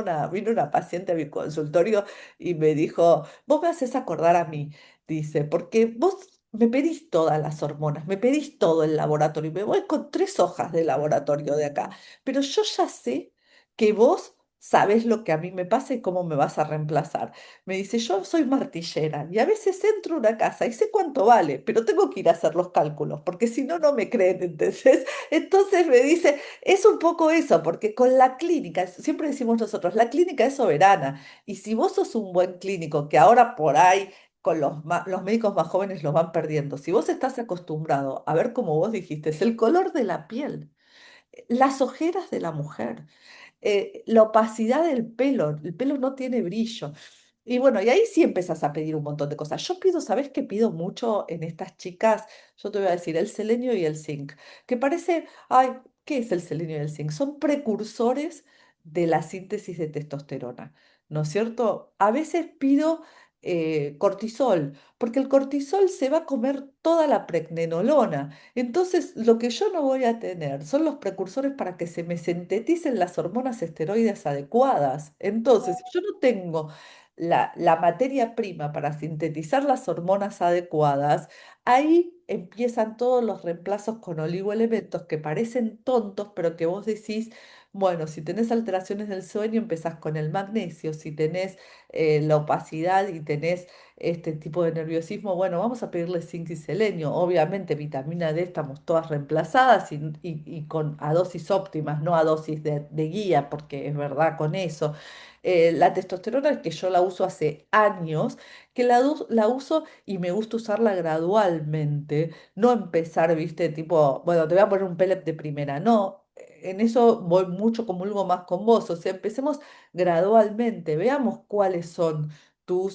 B: una paciente a mi consultorio y me dijo, vos me haces acordar a mí, dice, porque vos me pedís todas las hormonas, me pedís todo el laboratorio, y me voy con 3 hojas de laboratorio de acá, pero yo ya sé que vos sabés lo que a mí me pasa y cómo me vas a reemplazar. Me dice, yo soy martillera y a veces entro a una casa y sé cuánto vale, pero tengo que ir a hacer los cálculos, porque si no, no me creen, ¿entendés? Entonces me dice, es un poco eso, porque con la clínica, siempre decimos nosotros, la clínica es soberana y si vos sos un buen clínico, que ahora por ahí... Con los médicos más jóvenes los van perdiendo. Si vos estás acostumbrado a ver, como vos dijiste, es el color de la piel, las ojeras de la mujer, la opacidad del pelo, el pelo no tiene brillo. Y bueno, y ahí sí empezás a pedir un montón de cosas. Yo pido, ¿sabes qué pido mucho en estas chicas? Yo te voy a decir el selenio y el zinc, que parece, ay, ¿qué es el selenio y el zinc? Son precursores de la síntesis de testosterona, ¿no es cierto? A veces pido cortisol, porque el cortisol se va a comer toda la pregnenolona. Entonces, lo que yo no voy a tener son los precursores para que se me sinteticen las hormonas esteroides adecuadas. Entonces, si yo no tengo la materia prima para sintetizar las hormonas adecuadas, ahí empiezan todos los reemplazos con oligoelementos que parecen tontos, pero que vos decís, Bueno, si tenés alteraciones del sueño, empezás con el magnesio. Si tenés la opacidad y tenés este tipo de nerviosismo, bueno, vamos a pedirle zinc y selenio. Obviamente, vitamina D estamos todas reemplazadas y con a dosis óptimas, no a dosis de guía, porque es verdad con eso. La testosterona, que yo la uso hace años, que la uso y me gusta usarla gradualmente, no empezar, viste, tipo, bueno, te voy a poner un pellet de primera, no. En eso voy mucho, comulgo más con vos, o sea, empecemos gradualmente, veamos cuáles son tu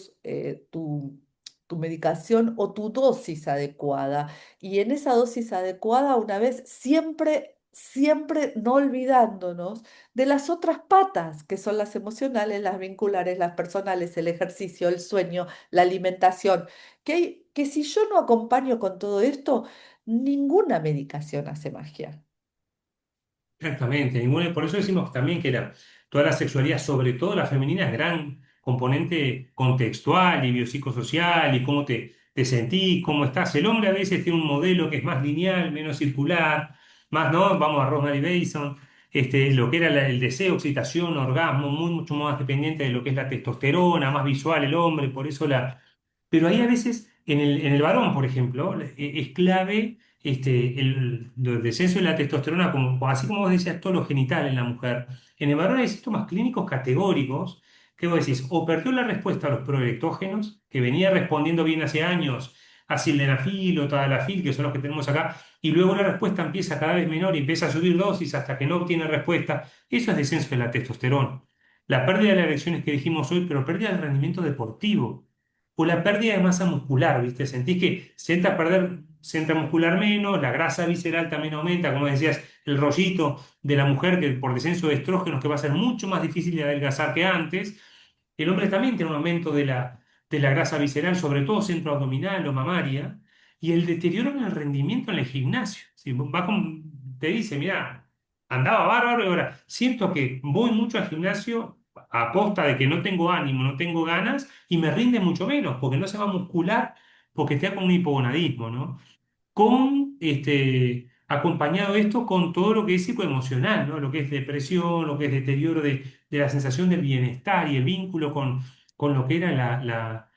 B: medicación o tu dosis adecuada. Y en esa dosis adecuada, una vez, siempre, siempre no olvidándonos de las otras patas, que son las emocionales, las vinculares, las personales, el ejercicio, el sueño, la alimentación, que si yo no acompaño con todo esto, ninguna medicación hace magia.
A: Exactamente, por eso decimos también que toda la sexualidad, sobre todo la femenina, es gran componente contextual y biopsicosocial y cómo te sentís, cómo estás. El hombre a veces tiene un modelo que es más lineal, menos circular, más, ¿no? Vamos a Rosemary Bateson, lo que era el deseo, excitación, orgasmo, mucho más dependiente de lo que es la testosterona, más visual el hombre, por eso pero ahí a veces, en el varón, por ejemplo, es clave el descenso de la testosterona, así como vos decías, todo lo genital en la mujer. En el varón hay síntomas clínicos categóricos que vos decís, o perdió la respuesta a los progelectógenos, que venía respondiendo bien hace años, a sildenafil o tadalafil, que son los que tenemos acá, y luego la respuesta empieza cada vez menor y empieza a subir dosis hasta que no obtiene respuesta. Eso es descenso de la testosterona. La pérdida de las erecciones que dijimos hoy, pero pérdida del rendimiento deportivo o la pérdida de masa muscular, ¿viste? Sentís que se entra a perder, se entra muscular menos, la grasa visceral también aumenta, como decías, el rollito de la mujer que por descenso de estrógenos que va a ser mucho más difícil de adelgazar que antes. El hombre también tiene un aumento de la grasa visceral, sobre todo centroabdominal o mamaria, y el deterioro en el rendimiento en el gimnasio. Si te dice, mira, andaba bárbaro y ahora siento que voy mucho al gimnasio a costa de que no tengo ánimo, no tengo ganas y me rinde mucho menos porque no se va a muscular, porque te da como un hipogonadismo, ¿no? Acompañado esto con todo lo que es psicoemocional, ¿no? Lo que es depresión, lo que es deterioro de la sensación del bienestar y el vínculo con lo que era la,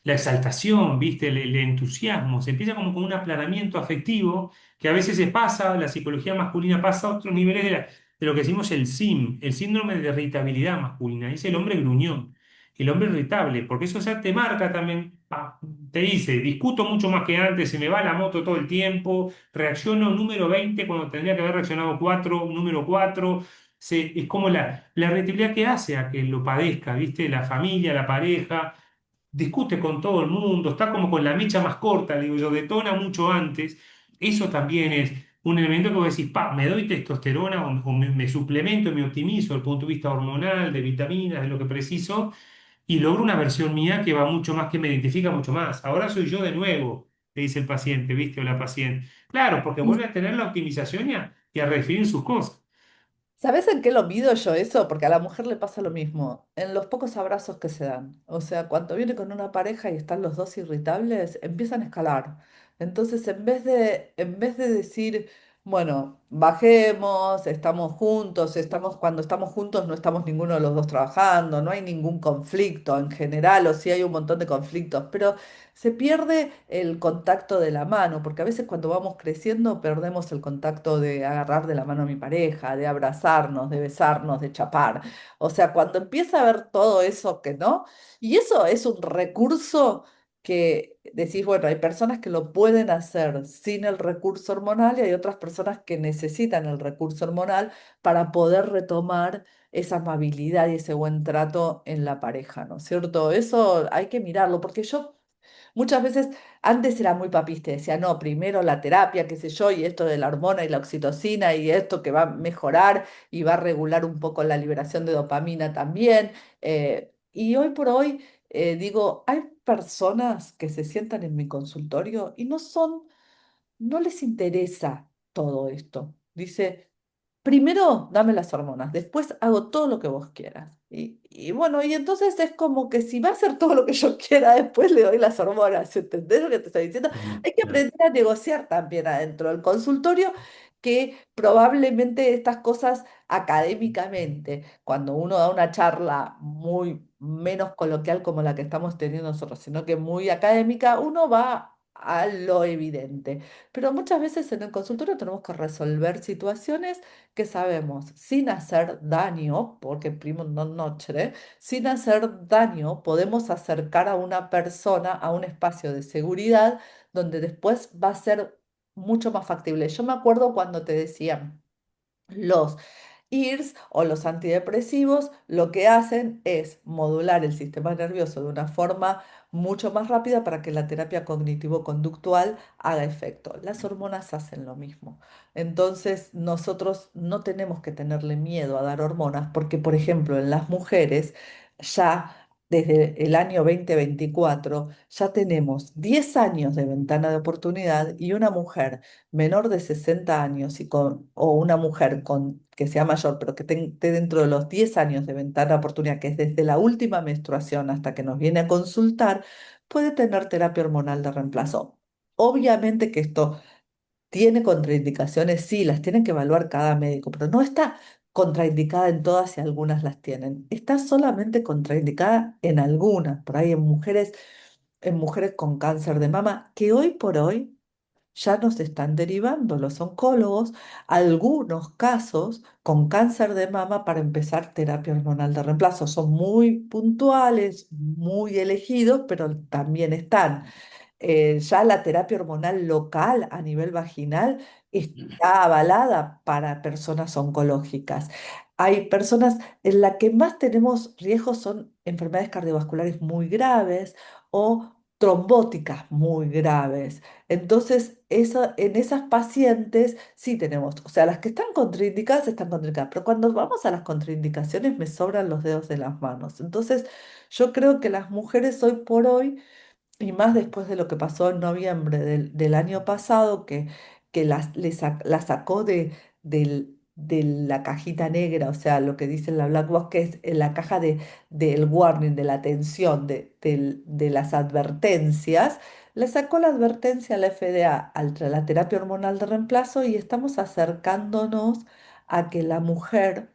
A: la exaltación, ¿viste? El entusiasmo, se empieza como con un aplanamiento afectivo que a veces se pasa, la psicología masculina pasa a otros niveles de lo que decimos el SIM, el síndrome de irritabilidad masculina, es el hombre gruñón, el hombre irritable, porque eso ya te marca también, te dice, discuto mucho más que antes, se me va la moto todo el tiempo, reacciono número 20 cuando tendría que haber reaccionado 4 número 4 es como la irritabilidad que hace a que lo padezca, ¿viste? La familia, la pareja discute con todo el mundo, está como con la mecha más corta, le digo yo, detona mucho antes. Eso también es un elemento que vos decís, pa, me doy testosterona o me suplemento, me optimizo desde el punto de vista hormonal, de vitaminas, de lo que preciso, y logro una versión mía que va mucho más, que me identifica mucho más. Ahora soy yo de nuevo, le dice el paciente, ¿viste? O la paciente. Claro, porque vuelve a tener la optimización y a redefinir sus cosas.
B: ¿Sabes en qué lo mido yo eso? Porque a la mujer le pasa lo mismo, en los pocos abrazos que se dan. O sea, cuando viene con una pareja y están los dos irritables, empiezan a escalar. Entonces, en vez de decir, bueno, bajemos, estamos juntos, cuando estamos juntos no estamos ninguno de los dos trabajando, no hay ningún conflicto en general, o sí hay un montón de conflictos, pero se pierde el contacto de la mano, porque a veces cuando vamos creciendo perdemos el contacto de agarrar de la mano a mi pareja, de abrazarnos, de besarnos, de chapar. O sea, cuando empieza a ver todo eso que no, y eso es un recurso que decís, bueno, hay personas que lo pueden hacer sin el recurso hormonal y hay otras personas que necesitan el recurso hormonal para poder retomar esa amabilidad y ese buen trato en la pareja, ¿no es cierto? Eso hay que mirarlo, porque yo muchas veces antes era muy papista, decía, no, primero la terapia, qué sé yo, y esto de la hormona y la oxitocina y esto que va a mejorar y va a regular un poco la liberación de dopamina también. Y hoy por hoy digo, hay personas que se sientan en mi consultorio y no les interesa todo esto. Dice, primero dame las hormonas, después hago todo lo que vos quieras. Y bueno, y entonces es como que si va a hacer todo lo que yo quiera, después le doy las hormonas. ¿Entendés lo que te estoy diciendo? Hay que
A: Claro.
B: aprender a negociar también adentro del consultorio, que probablemente estas cosas académicamente, cuando uno da una charla muy menos coloquial como la que estamos teniendo nosotros, sino que muy académica, uno va a lo evidente. Pero muchas veces en el consultorio tenemos que resolver situaciones que sabemos sin hacer daño, porque primo non nocere, sin hacer daño podemos acercar a una persona a un espacio de seguridad donde después va a ser mucho más factible. Yo me acuerdo cuando te decían, los IRS o los antidepresivos lo que hacen es modular el sistema nervioso de una forma mucho más rápida para que la terapia cognitivo-conductual haga efecto. Las hormonas hacen lo mismo. Entonces, nosotros no tenemos que tenerle miedo a dar hormonas porque, por ejemplo, en las mujeres ya desde el año 2024 ya tenemos 10 años de ventana de oportunidad, y una mujer menor de 60 años o una mujer que sea mayor, pero que esté dentro de los 10 años de ventana de oportunidad, que es desde la última menstruación hasta que nos viene a consultar, puede tener terapia hormonal de reemplazo. Obviamente que esto tiene contraindicaciones, sí, las tienen que evaluar cada médico, pero no está contraindicada en todas y algunas las tienen. Está solamente contraindicada en algunas, por ahí en mujeres con cáncer de mama, que hoy por hoy ya nos están derivando los oncólogos algunos casos con cáncer de mama para empezar terapia hormonal de reemplazo. Son muy puntuales, muy elegidos, pero también están. Ya la terapia hormonal local a nivel vaginal está avalada para personas oncológicas. Hay personas en las que más tenemos riesgos son enfermedades cardiovasculares muy graves o trombóticas muy graves. Entonces, en esas pacientes sí tenemos, o sea, las que están contraindicadas, pero cuando vamos a las contraindicaciones me sobran los dedos de las manos. Entonces, yo creo que las mujeres hoy por hoy, y más después de lo que pasó en noviembre del año pasado, que la sacó de la cajita negra, o sea, lo que dice la Black Box, que es la caja del warning, de la atención, de las advertencias. Le sacó la advertencia a la FDA a la terapia hormonal de reemplazo, y estamos acercándonos a que la mujer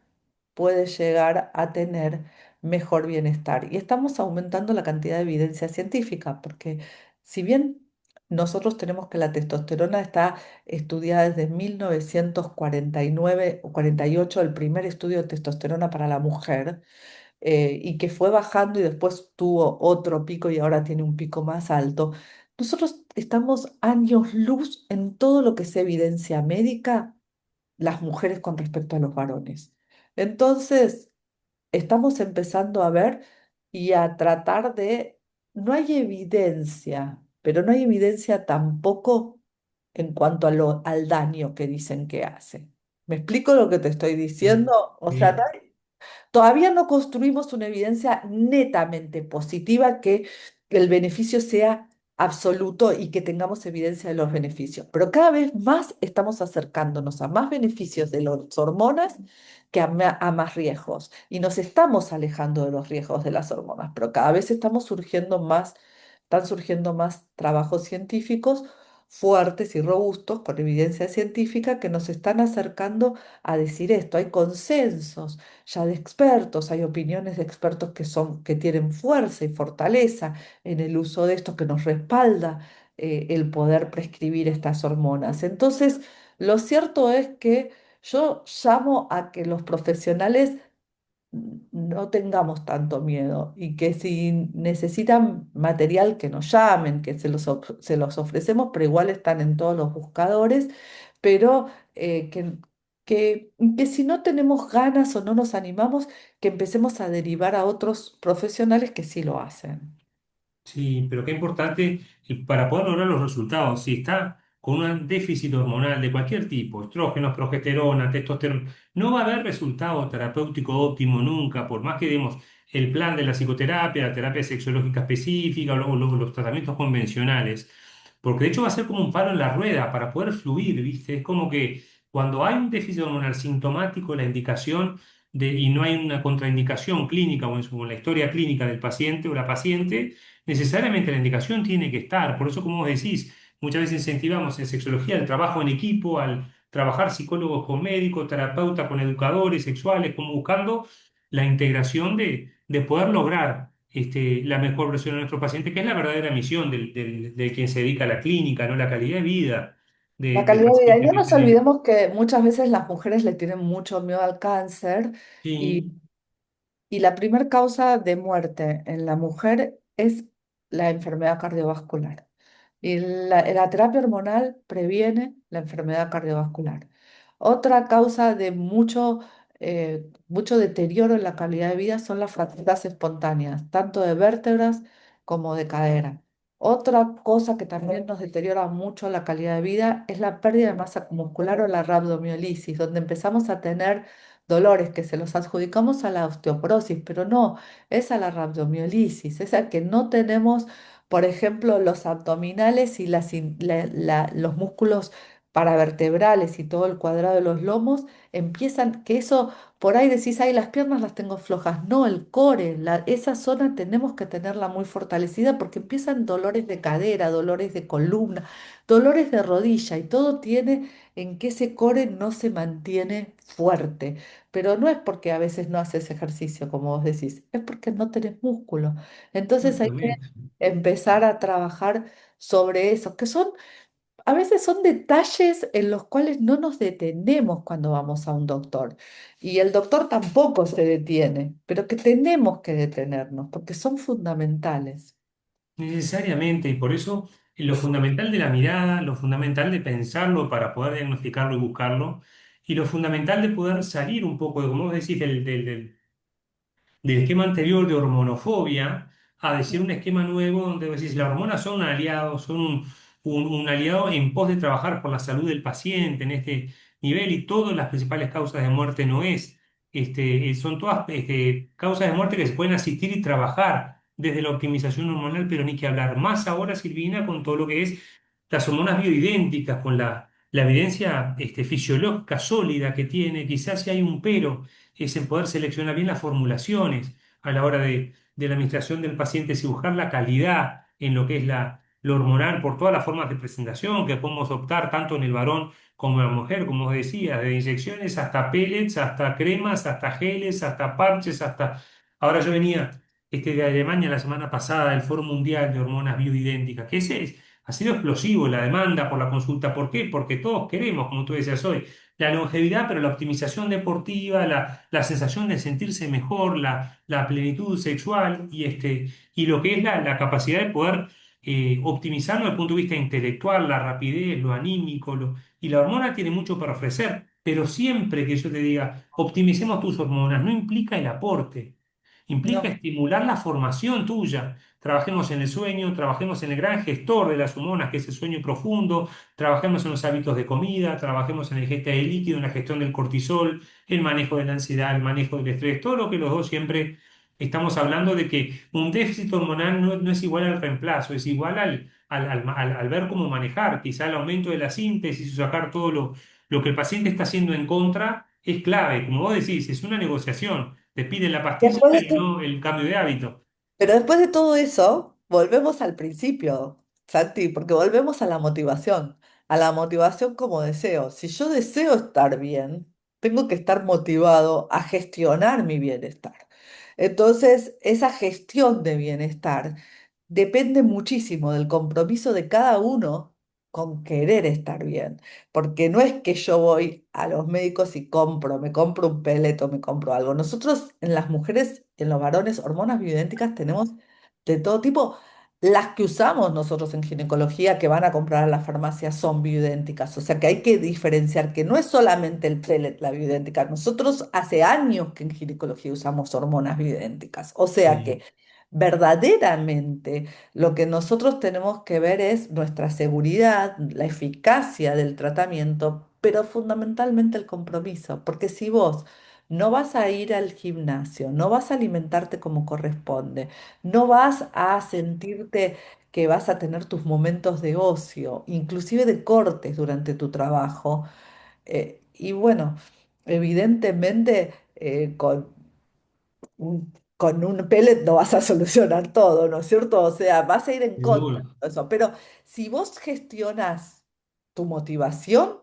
B: puede llegar a tener mejor bienestar. Y estamos aumentando la cantidad de evidencia científica, porque si bien nosotros tenemos que la testosterona está estudiada desde 1949 o 48, el primer estudio de testosterona para la mujer, y que fue bajando y después tuvo otro pico y ahora tiene un pico más alto. Nosotros estamos años luz en todo lo que es evidencia médica, las mujeres con respecto a los varones. Entonces, estamos empezando a ver y a tratar de, no hay evidencia, pero no hay evidencia tampoco en cuanto al daño que dicen que hace. ¿Me explico lo que te estoy
A: Sí,
B: diciendo? O sea,
A: sí.
B: todavía no construimos una evidencia netamente positiva que el beneficio sea absoluto y que tengamos evidencia de los beneficios, pero cada vez más estamos acercándonos a más beneficios de las hormonas que a más riesgos, y nos estamos alejando de los riesgos de las hormonas, pero cada vez están surgiendo más trabajos científicos fuertes y robustos con evidencia científica que nos están acercando a decir esto. Hay consensos ya de expertos, hay opiniones de expertos que tienen fuerza y fortaleza en el uso de esto, que nos respalda el poder prescribir estas hormonas. Entonces, lo cierto es que yo llamo a que los profesionales no tengamos tanto miedo, y que si necesitan material que nos llamen, que se los ofrecemos, pero igual están en todos los buscadores, pero que si no tenemos ganas o no nos animamos, que empecemos a derivar a otros profesionales que sí lo hacen.
A: Sí, pero qué importante para poder lograr los resultados. Si está con un déficit hormonal de cualquier tipo, estrógenos, progesterona, testosterona, no va a haber resultado terapéutico óptimo nunca, por más que demos el plan de la psicoterapia, la terapia sexológica específica, o luego los tratamientos convencionales, porque de hecho va a ser como un palo en la rueda para poder fluir, ¿viste? Es como que Cuando hay un déficit hormonal sintomático, la indicación y no hay una contraindicación clínica o en la historia clínica del paciente o la paciente, necesariamente la indicación tiene que estar. Por eso, como vos decís, muchas veces incentivamos en sexología el trabajo en equipo, al trabajar psicólogos con médicos, terapeutas con educadores sexuales, como buscando la integración de poder lograr la mejor versión de nuestro paciente, que es la verdadera misión de quien se dedica a la clínica, ¿no? La calidad de vida
B: La
A: del
B: calidad de vida. Y
A: paciente
B: no
A: que
B: nos
A: tenemos.
B: olvidemos que muchas veces las mujeres le tienen mucho miedo al cáncer y,
A: Sí,
B: y la primer causa de muerte en la mujer es la enfermedad cardiovascular. Y la terapia hormonal previene la enfermedad cardiovascular. Otra causa de mucho deterioro en la calidad de vida son las fracturas espontáneas, tanto de vértebras como de cadera. Otra cosa que también nos deteriora mucho la calidad de vida es la pérdida de masa muscular o la rhabdomiolisis, donde empezamos a tener dolores que se los adjudicamos a la osteoporosis, pero no, es a la rhabdomiolisis, es a que no tenemos, por ejemplo, los abdominales y los músculos paravertebrales y todo el cuadrado de los lomos empiezan, que eso por ahí decís, ay, las piernas las tengo flojas. No, el core, esa zona tenemos que tenerla muy fortalecida porque empiezan dolores de cadera, dolores de columna, dolores de rodilla y todo tiene en que ese core no se mantiene fuerte. Pero no es porque a veces no haces ejercicio, como vos decís, es porque no tenés músculo. Entonces hay que
A: exactamente.
B: empezar a trabajar sobre eso, que son, a veces son detalles en los cuales no nos detenemos cuando vamos a un doctor. Y el doctor tampoco se detiene, pero que tenemos que detenernos porque son fundamentales.
A: Necesariamente, y por eso lo fundamental de la mirada, lo fundamental de pensarlo para poder diagnosticarlo y buscarlo, y lo fundamental de poder salir un poco, de, como vos decís, del esquema anterior de hormonofobia a decir un esquema nuevo donde vos decís, las hormonas son un aliado, son un aliado en pos de trabajar por la salud del paciente en este nivel y todas las principales causas de muerte no es, son todas causas de muerte que se pueden asistir y trabajar desde la optimización hormonal, pero ni que hablar más ahora, Silvina, con todo lo que es las hormonas bioidénticas, con la evidencia fisiológica sólida que tiene, quizás si hay un pero es en poder seleccionar bien las formulaciones a la hora de la administración del paciente, y buscar la calidad en lo que es lo hormonal por todas las formas de presentación que podemos optar tanto en el varón como en la mujer, como os decía, de inyecciones hasta pellets, hasta cremas, hasta geles, hasta parches, hasta... Ahora yo venía de Alemania la semana pasada, el Foro Mundial de Hormonas Bioidénticas, que ha sido explosivo la demanda por la consulta. ¿Por qué? Porque todos queremos, como tú decías hoy, la longevidad, pero la optimización deportiva, la sensación de sentirse mejor, la plenitud sexual y lo que es la capacidad de poder optimizarlo desde el punto de vista intelectual, la rapidez, lo anímico, y la hormona tiene mucho para ofrecer, pero siempre que yo te diga, optimicemos tus hormonas, no implica el aporte, implica
B: No.
A: estimular la formación tuya. Trabajemos en el sueño, trabajemos en el gran gestor de las hormonas, que es el sueño profundo, trabajemos en los hábitos de comida, trabajemos en la ingesta de líquido, en la gestión del cortisol, el manejo de la ansiedad, el manejo del estrés, todo lo que los dos siempre estamos hablando de que un déficit hormonal no es igual al reemplazo, es igual al ver cómo manejar, quizá el aumento de la síntesis o sacar todo lo que el paciente está haciendo en contra es clave. Como vos decís, es una negociación. Te piden la pastilla,
B: Después de
A: pero
B: to-
A: no el cambio de hábito.
B: Pero después de todo eso, volvemos al principio, Santi, porque volvemos a la motivación como deseo. Si yo deseo estar bien, tengo que estar motivado a gestionar mi bienestar. Entonces, esa gestión de bienestar depende muchísimo del compromiso de cada uno con querer estar bien, porque no es que yo voy a los médicos y me compro un peleto, me compro algo. Nosotros en las mujeres, en los varones, hormonas bioidénticas tenemos de todo tipo. Las que usamos nosotros en ginecología que van a comprar a la farmacia son bioidénticas, o sea que hay que diferenciar que no es solamente el pellet la bioidéntica. Nosotros hace años que en ginecología usamos hormonas bioidénticas, o sea que
A: Sí.
B: verdaderamente lo que nosotros tenemos que ver es nuestra seguridad, la eficacia del tratamiento, pero fundamentalmente el compromiso, porque si vos no vas a ir al gimnasio, no vas a alimentarte como corresponde, no vas a sentirte que vas a tener tus momentos de ocio, inclusive de cortes durante tu trabajo, Y bueno, evidentemente con un pellet no vas a solucionar todo, ¿no es cierto? O sea, vas a ir en contra
A: Seguro.
B: de eso. Pero si vos gestionas tu motivación,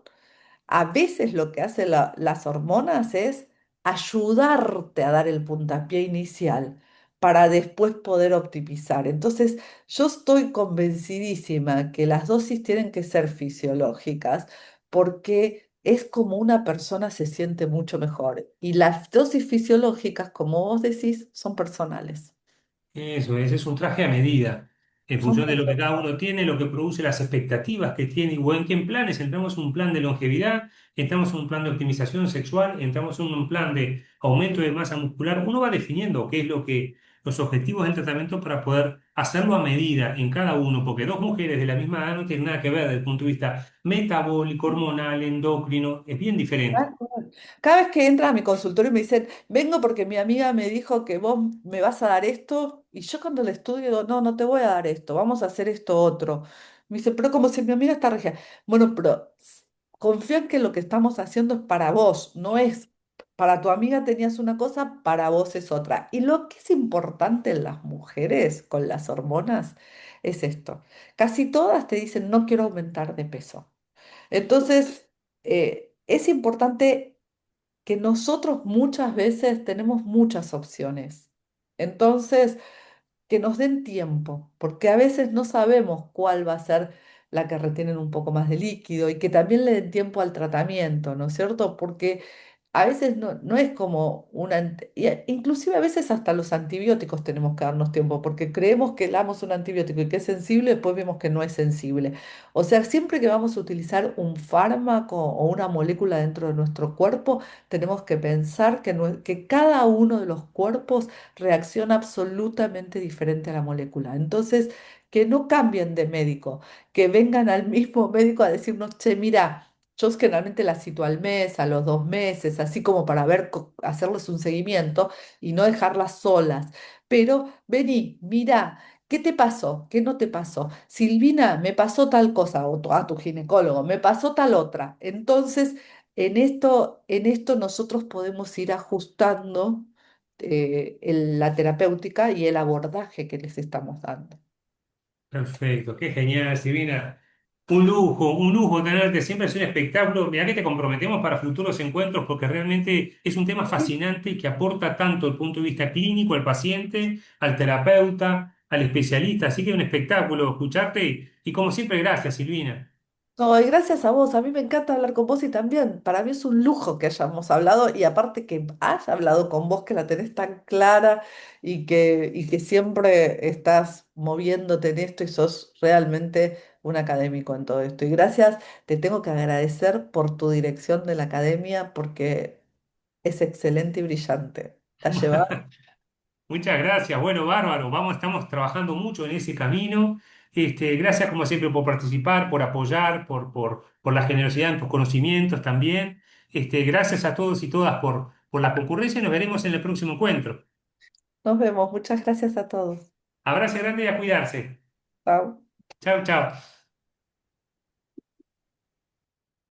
B: a veces lo que hacen las hormonas es ayudarte a dar el puntapié inicial para después poder optimizar. Entonces, yo estoy convencidísima que las dosis tienen que ser fisiológicas porque es como una persona se siente mucho mejor. Y las dosis fisiológicas, como vos decís, son personales.
A: Eso es un traje a medida, en
B: Son
A: función de lo que
B: personales.
A: cada uno tiene, lo que produce las expectativas que tiene, o en qué planes. Entramos en un plan de longevidad, entramos en un plan de optimización sexual, entramos en un plan de aumento de masa muscular. Uno va definiendo qué es lo que, los objetivos del tratamiento para poder hacerlo a medida en cada uno, porque dos mujeres de la misma edad no tienen nada que ver desde el punto de vista metabólico, hormonal, endocrino, es bien diferente.
B: Tal cual. Cada vez que entran a mi consultorio me dicen, vengo porque mi amiga me dijo que vos me vas a dar esto, y yo cuando le estudio digo, no, no te voy a dar esto, vamos a hacer esto otro. Me dice, pero como si mi amiga está regia. Bueno, pero confía en que lo que estamos haciendo es para vos, no es para tu amiga tenías una cosa, para vos es otra. Y lo que es importante en las mujeres con las hormonas es esto. Casi todas te dicen, no quiero aumentar de peso. Entonces, es importante que nosotros muchas veces tenemos muchas opciones. Entonces, que nos den tiempo, porque a veces no sabemos cuál va a ser la que retienen un poco más de líquido y que también le den tiempo al tratamiento, ¿no es cierto? Porque a veces no es como inclusive a veces hasta los antibióticos tenemos que darnos tiempo, porque creemos que le damos un antibiótico y que es sensible, después vemos que no es sensible. O sea, siempre que vamos a utilizar un fármaco o una molécula dentro de nuestro cuerpo, tenemos que pensar que cada uno de los cuerpos reacciona absolutamente diferente a la molécula. Entonces, que no cambien de médico, que vengan al mismo médico a decirnos, che, mira. Yo generalmente las cito al mes, a los 2 meses, así como para ver, hacerles un seguimiento y no dejarlas solas. Pero vení, mira, ¿qué te pasó? ¿Qué no te pasó? Silvina, me pasó tal cosa, o a tu ginecólogo, me pasó tal otra. Entonces, en esto nosotros podemos ir ajustando la terapéutica y el abordaje que les estamos dando.
A: Perfecto, qué genial, Silvina. Un lujo tenerte siempre, es un espectáculo. Mira que te comprometemos para futuros encuentros porque realmente es un tema fascinante y que aporta tanto el punto de vista clínico al paciente, al terapeuta, al especialista. Así que es un espectáculo escucharte y como siempre, gracias, Silvina.
B: No, y gracias a vos, a mí me encanta hablar con vos y también para mí es un lujo que hayamos hablado y aparte que haya hablado con vos, que la tenés tan clara y que siempre estás moviéndote en esto y sos realmente un académico en todo esto. Y gracias, te tengo que agradecer por tu dirección de la academia porque es excelente y brillante. La llevas.
A: Muchas gracias. Bueno, bárbaro. Vamos, estamos trabajando mucho en ese camino. Gracias, como siempre, por participar, por apoyar, por la generosidad en tus conocimientos también. Gracias a todos y todas por la concurrencia y nos veremos en el próximo encuentro.
B: Nos vemos, muchas gracias a todos.
A: Abrazo grande y a cuidarse.
B: Chao.
A: Chao, chao.